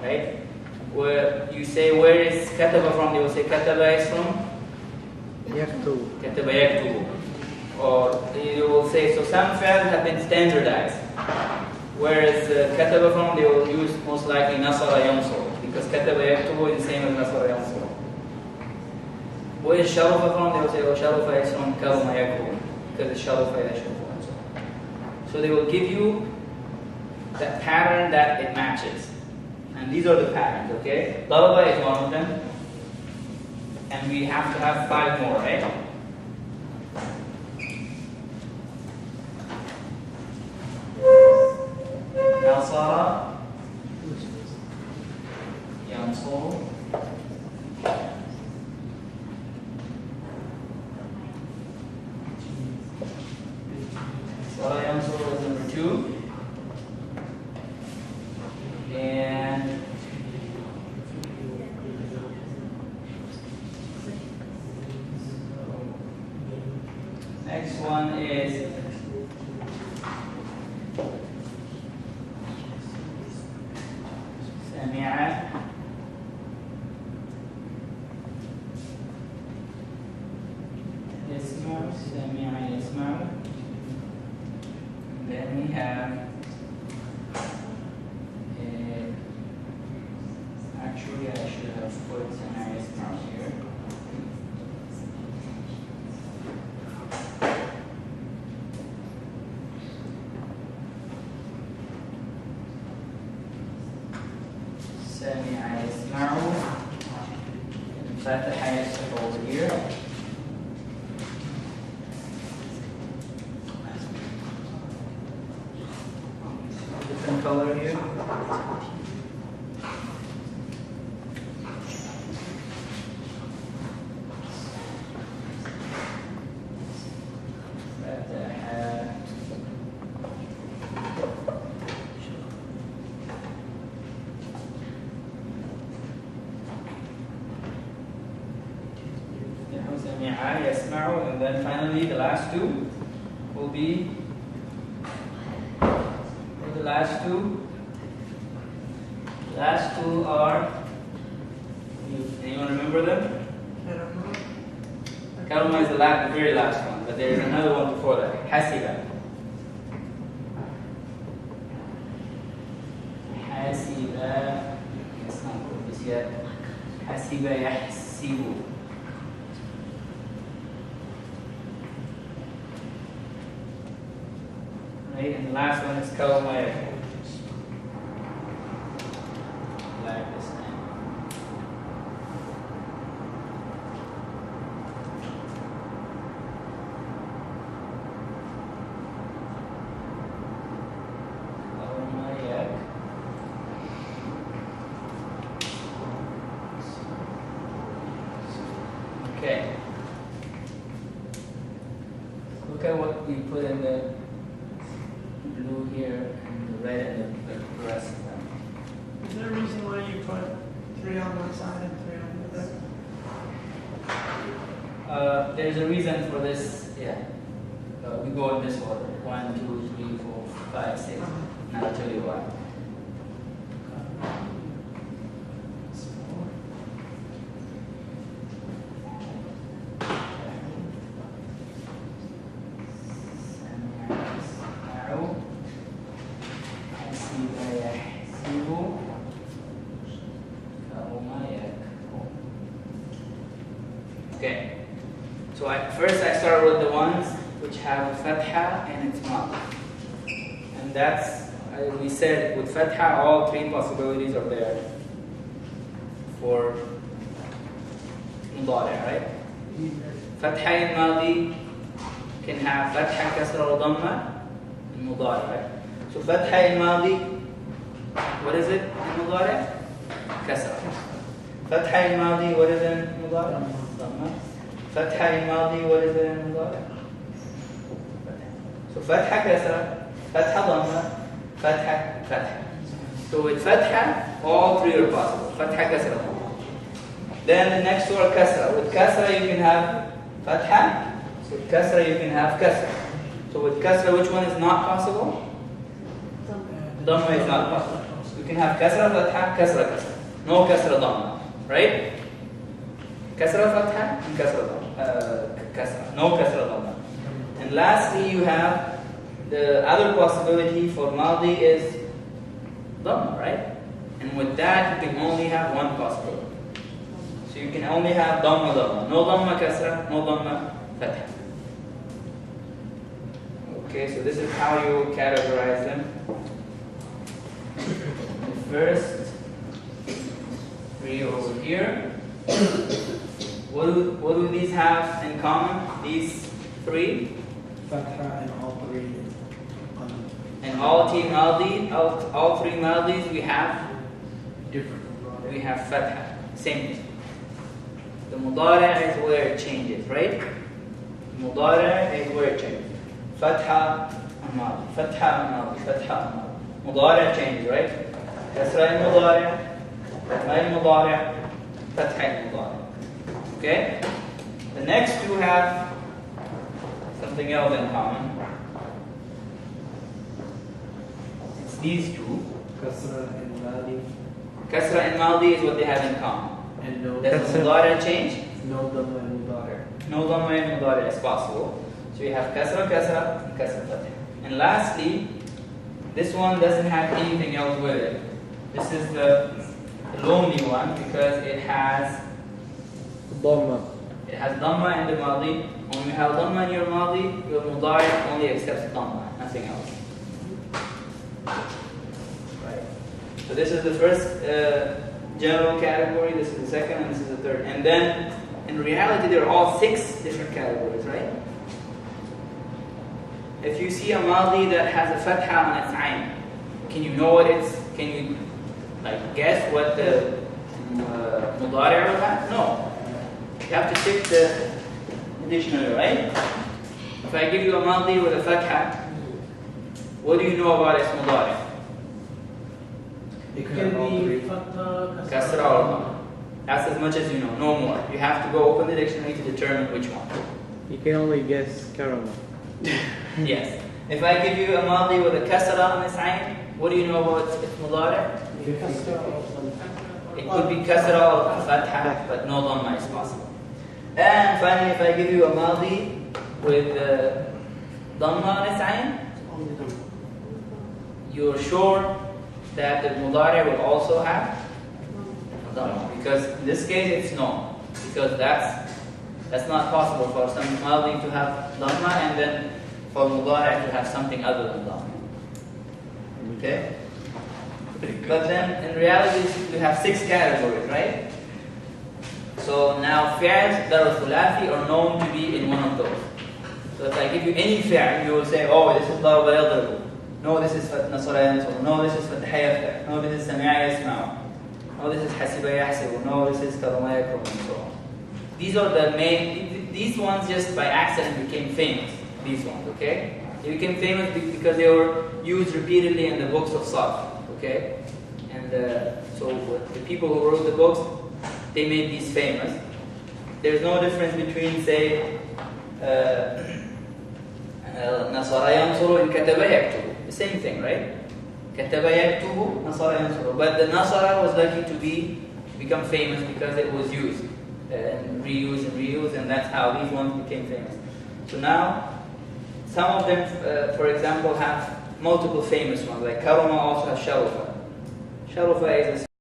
right? Where you say, where is kataba from? They will say kataba is from kataba yaktubu. Or you will say, so some fi'al have been standardized. Whereas kataba from, they will use most likely nasara yansur, because kataba yaktubu is the same as nasara yansur. Where is sharafa from? They will say, oh, sharafa is from karama yaktubu, because it's sharafa yashrafu and so on. So they will give you that pattern that it matches. And these are the patterns, okay? Daraba is one of them. And we have to have 5 more, right? Nasara, Yansur, Nasara Yansur is number 2. And next one is Sami'a, Yasma'u, Sami'a, Yasma'u. Then we have actually, I should have put Sami'a, Yasma'u here. Sami'a yasma'u, and Fataha yasma'u over here. Different color here. Yasma'u, and then finally the last 2 will be the last 2. The last 2 are, anyone remember them? I don't know. Karma is the very last one, but there is another one before that. Hasiba. Hasiba. Let's not put this yet. Hasiba yahsibu. Right, and the last one is Kawamaya. Like this time. Kawamaya. Okay. Look at what we put in the blue here and the red and the rest of them. Is there a reason why you put 3 on one side and 3 on the other? There's a reason for this, yeah. We go in this order. 1, 2, 3, 4, 5, 6. Now I'll tell you why. Okay, so first I start with the ones which have a fatha and its mad. And that's, we said with fatha all 3 possibilities are there for mudari, right? Fatha in madi can have fatha, kasra or dhamma in mudari, right? So fatha in madi, what is it in mudari? Kasra. Fatha in madi, what is it in mudari? Fatha al-Madi, what is it in Mudari? So Fatha Kasra, Fatha Dhamma, Fatha, Fatha. So with Fatha, all 3 are possible. Fatha Kasra. Then the next 2 are Kasra. With Kasra you can have Fatha. So with Kasra you can have Kasra. So with Kasra, which one is not possible? Dhamma is not possible. You can have kasra, fatha, kasra, kasra. No kasra, dhamma. Right? Kasra, fatha, and kasra, dhamma. Kasra. No kasra, dhamma. And lastly, you have the other possibility for maldi is dhamma, right? And with that, you can only have one possibility. So you can only have dhamma, dhamma. No dhamma, kasra, no dhamma, fatha. Okay, so this is how you categorize them. The first three over here. What do these have in common? These three? Fatha and all three. And all three maldis we have Different. we have fatha. Same thing. The mudari' is where it changes, right? Mudari' is where it changes. Fatha and maldi, fatha and maldi, fatha and maldi. Mudari' changes, right? Kasra and mudari', fatha and mudari', fatha and mudari'. Okay? The next two have something else in common. It's these two. Kasra and Maldi. Kasra and maldi is what they have in common. And no Does the mudari' change? No dhamma and mudari. No dhamma and mudari' is possible. So you have kasra, kasra, and kasra fatha. And lastly, this one doesn't have anything else with it. This is the lonely one because it has Dhamma. It has dhamma in the maldi. When you have dhamma in your maldi, your mudari' only accepts dhamma, nothing else. Right. So this is the first general category, this is the second, and this is the third. And then, in reality, there are all 6 different categories, right? If you see a maldi that has a fatha on its ayn, can you know what it's, can you guess what the mudari' will have? No. You have to check the dictionary, right? If I give you a maldi with a fatha, what do you know about its mudari'? It can be fatha, Kasra or dhamma. That's as much as you know, no more. You have to go open the dictionary to determine which one. You can only guess karama. Yes. If I give you a maldi with a kasra on its ayn, what do you know about its mudari'? It could be kasra or fatha, but no dhamma is possible. And finally, if I give you a maldi with dhamma on its ayn, you're sure that the mudari' will also have dhamma. Because in this case, it's no. Because that's not possible for some maldi to have dhamma and then for mudari' to have something other than dhamma. Okay? But then in reality, we have 6 categories, right? So now fi'ls that are thulathi are known to be in one of those. So if I give you any fi'l, you will say, oh, this is darba yadribu. No, this is nasara yansuru. No, this is fataha yaftah. No, this is sami'a yasma'u. No, this is hasiba yahsibu. No, this is karama yakrum, and so on. These are the main, these ones just by accident became famous. These ones, okay? They became famous because they were used repeatedly in the books of sarf, okay? And so the people who wrote the books, they made these famous. There's no difference between, say, nasara yansuru and kataba yaktubu. The same thing, right? Kataba yaktubu, nasara yansuru. But the nasara was lucky to become famous because it was used and reused, and that's how these ones became famous. So now, some of them, for example, have multiple famous ones. Like karuma also has sharufa. Sharufa is a